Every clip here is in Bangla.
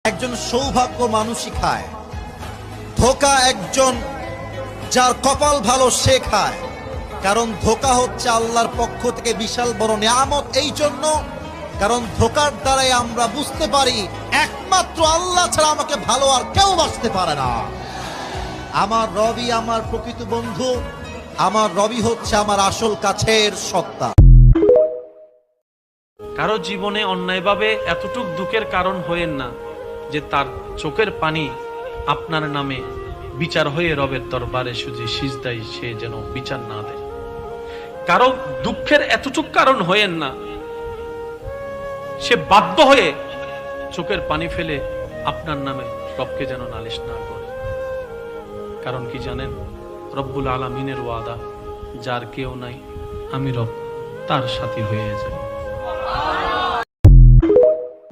একজন সৌভাগ্য মানুষই খায়, ধোঁকা একজন যার কপাল ভালো সে খায়। কারণ ধোঁকা হচ্ছে আল্লাহর পক্ষ থেকে বিশাল বড় নিয়ামত, এই জন্য কারণ ধোঁকার দ্বারাই আমরা বুঝতে পারি একমাত্র আল্লাহ ছাড়া আমাকে ভালো আর কেউ বাঁচতে পারে না। আমার রবি আমার প্রকৃত বন্ধু, আমার রবি হচ্ছে আমার আসল কাছের সত্তা। কারো জীবনে অন্যায়ভাবে এতটুক দুঃখের কারণ হয়েন না যে তার চোখের পানি আপনার নামে বিচার হয়ে রবের দরবারে শুধু সিজদায় সে যেন বিচার না দেয়। কারো দুঃখের এতটুক কারণ হয়েন না সে বাধ্য হয়ে চোখের পানি ফেলে আপনার নামে রবকে যেন নালিশ না করে। কারণ কি জানেন, রব্বুল আলামিনের ওয়াদা, যার কেউ নাই আমি রব তার সাথী হয়ে যায়।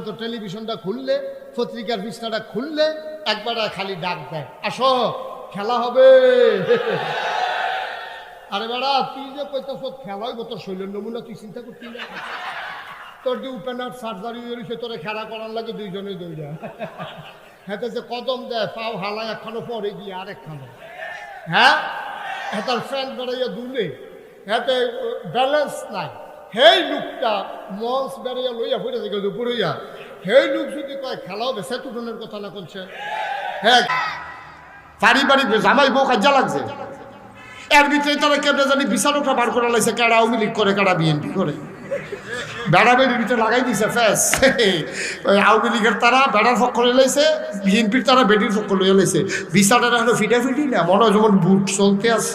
তো টেলিভিশনটা খুললে, পত্রিকার পৃষ্ঠাটা খুললে একবার খালি ডাক দেয়, আসো খেলা হবে। আরে বেড়া, তুই যে কইতেছ খেলা হইব, তোর শৈলের নমুনা তুই চিন্তা করতি না? তোর যে ওপেনার সার্জারি হয়েছে, তোরে খেলা করার লাগে দুইজনে দৌড়া। হ্যাঁ, যে কদম দেয় পাও হালায় একখানো পরে গিয়ে আর একখানো, হ্যাঁ তার ফ্যান বেড়াইয়া দুলে, হ্যাঁ ব্যালেন্স নাই। হেই লোকটা মঞ্চ বেড়াইয়া লইয়া ফুটে থেকে দুপুর হইয়া, হেই লোক যদি কয় খেলা হবে, সে তুলনের কথা না করছে। হ্যাঁ, পারিবারিক জামাই বউ কাজা লাগছে, এর ভিতরে তারা কেমনে জানি বিচারকরা বার করে লাইছে, কারা আওয়ামী লীগ করে কারা বিএনপি করে, বেড়া বেড়ির ভিতরে লাগাই দিছে ফ্যাস। আওয়ামী লীগের তারা বেড়ার পক্ষ লয়ে লাইছে, বিএনপির তারা বেডির পক্ষ লইয়া লাইছে। বিচারটা হলো ফিটাফিটি না, মনে হয় যেমন বুট চলতে আছে।